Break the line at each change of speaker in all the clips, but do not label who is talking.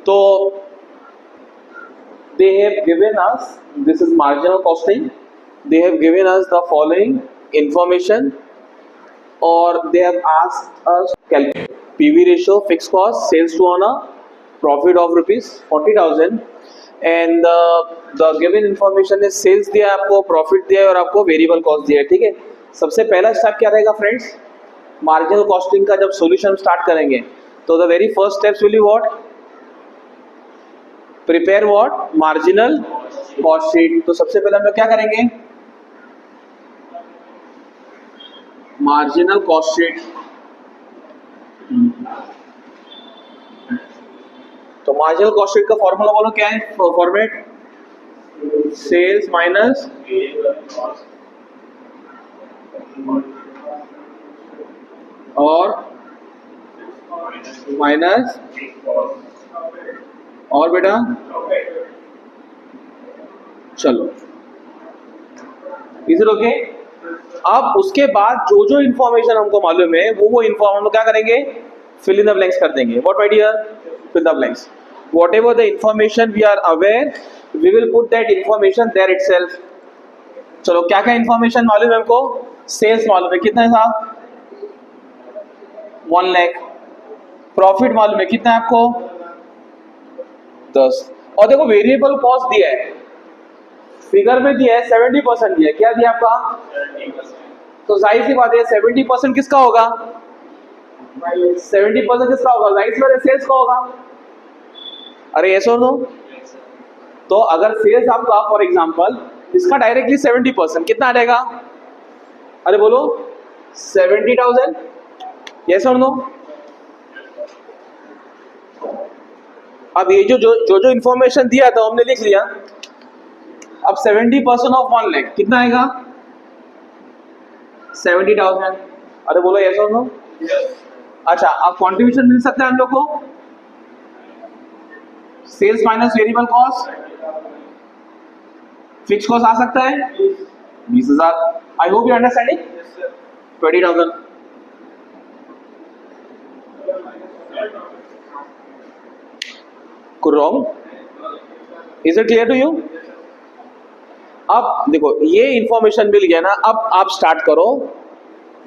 तो they have given us, this is marginal costing, they have given us the following information, or they have asked us to calculate PV ratio, fixed cost, sales to owner, profit of rupees 40,000, and the given information is sales दिया है आपको, profit दिया है और आपको variable cost दिया है। ठीक है, सबसे पहला स्टेप क्या रहेगा फ्रेंड्स, मार्जिनल कॉस्टिंग का जब सॉल्यूशन स्टार्ट करेंगे तो the very first steps will be what, prepare what, marginal cost sheet. तो सबसे पहले हम लोग क्या करेंगे, मार्जिनल कॉस्ट शीट। तो मार्जिनल कॉस्ट शीट का फॉर्मूला बोलो क्या है, फॉर्मेट, सेल्स माइनस और माइनस और बेटा चलो, इज इट ओके। अब उसके बाद जो जो इंफॉर्मेशन हमको मालूम है वो इंफॉर्म हम क्या करेंगे, फिल इन द ब्लैंक्स कर देंगे। What my dear, fill the blanks, whatever the information we are aware we will put that information there itself. चलो क्या क्या इंफॉर्मेशन मालूम है हमको, सेल्स मालूम है कितना है साहब 1 लाख, प्रॉफिट मालूम है कितना है आपको 10, और देखो वेरिएबल कॉस्ट दिया है, फिगर में दिया है 70% दिया है, क्या दिया आपका, तो जाहिर सी बात है 70% किसका होगा, 70% किसका होगा, जाहिर सी बात है सेल्स का होगा। अरे यस और नो, तो अगर सेल्स आपका फॉर एग्जांपल इसका डायरेक्टली 70% कितना आ जाएगा, अरे बोलो 70,000, यस और नो। अब ये जो इंफॉर्मेशन दिया था हमने लिख लिया, अब 70% ऑफ 1 लाख कितना आएगा 70,000, अरे बोलो यस और नो। अच्छा, अब कंट्रीब्यूशन मिल सकता है हम लोग को, sales minus variable cost, fix cost आ सकता है 20,000। I hope you understanding, 20,000। Wrong, is it clear to you. अब देखो ये इंफॉर्मेशन मिल गया ना, अब आप स्टार्ट करो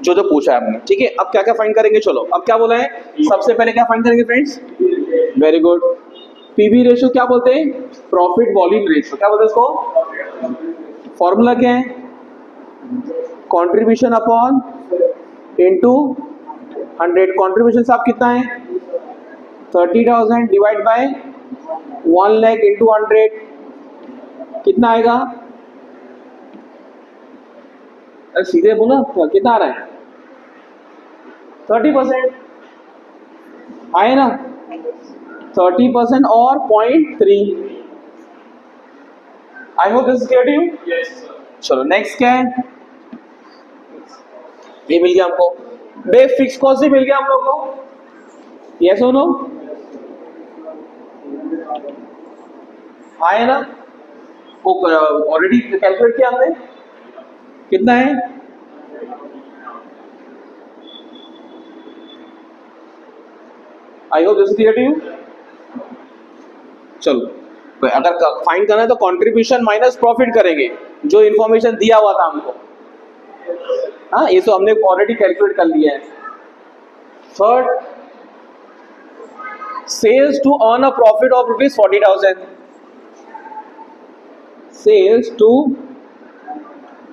जो जो पूछा है आपने। ठीक है, अब क्या क्या फाइंड करेंगे, चलो अब क्या बोला है, सबसे पहले क्या फाइंड करेंगे friends, very good, PV ratio क्या बोलते हैं, प्रॉफिट वॉल्यूम रेशियो, क्या बोलते हैं इसको, फॉर्मूला क्या है, कंट्रीब्यूशन अपॉन इनटू 100, कंट्रीब्यूशन साहब कितना है 30,000 डिवाइड बाय 1 लाख इंटू 100 कितना आएगा, अरे सीधे बोलो कितना आ रहा है 30% आए ना, 30% और 0.3। I hope this is clear to you. चलो नेक्स्ट क्या है, ये मिल गया हमको, बे फिक्स कॉस्ट भी मिल गया हम लोग को, यस और नो, आए ना, वो ऑलरेडी कैलकुलेट किया हमने, कितना है, I hope this is clear to you. चलो तो अगर फाइंड करना है तो कंट्रीब्यूशन माइनस प्रॉफिट करेंगे, जो इंफॉर्मेशन दिया हुआ था हमको, हाँ ये तो हमने ऑलरेडी कैलकुलेट कर लिया है। Third, sales to earn a profit of rupees 40,000, sales to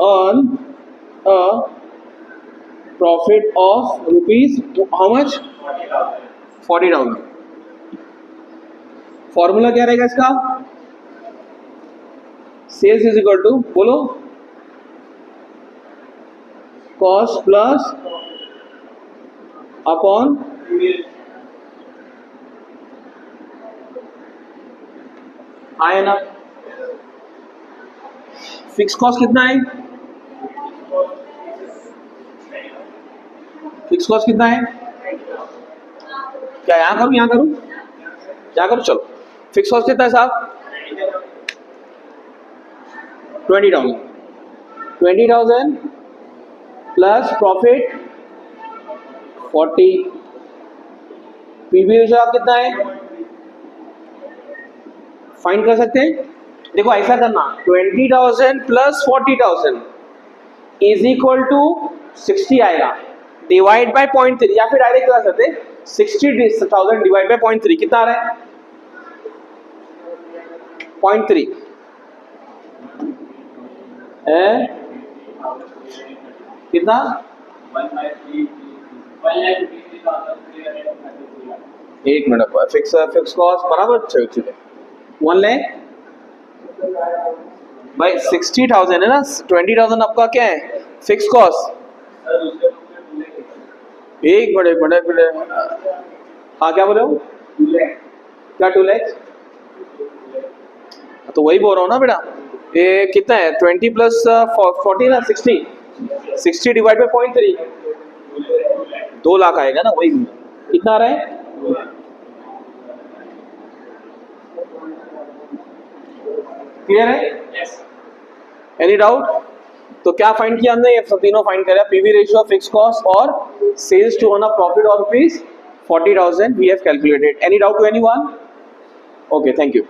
earn a profit of rupees how much 40,000। Formula क्या रहेगा इसका, सेल्स इज इक्वल टू बोलो कॉस्ट प्लस अपॉन आए ना, फिक्स कॉस्ट कितना है, फिक्स कॉस्ट कितना है, क्या यहां करूं यहां करूं यहां करूं, चलो फिक्स कॉस्ट कितना है साहब 20,000, 20,000 प्लस प्रॉफिट 40, पीवी रेशियो आप कितना है फाइंड कर सकते हैं। देखो ऐसा करना 20,000 प्लस 40,000 इज इक्वल टू 60 आएगा, डिवाइड बाय 0.3, या फिर डायरेक्ट कर सकते 60,000 डिवाइड बाय 0.3 कितना आ रहा है 0.3 है कितना 1 मिनट पर फिक्स कॉस्ट बराबर 1 लाख भाई 60,000 है ना, 20,000 आपका क्या है फिक्स कॉस्ट। एक मिनट हाँ क्या बोले हो क्या 2 लाख, तो वही बोल रहा हूँ ना बेटा, ये कितना है 20 प्लस 40 ना 60 डिवाइड बाय 0.3 2 लाख आएगा ना, वही कितना आ रहा है क्लियर है। Any doubt. तो क्या फाइंड किया हमने, ये सब तीनों फाइंड करा, पीवी रेशियो, फिक्स कॉस्ट और sales to earn a profit और rupees 40,000 we have calculated. Any doubt to anyone? Okay thank you.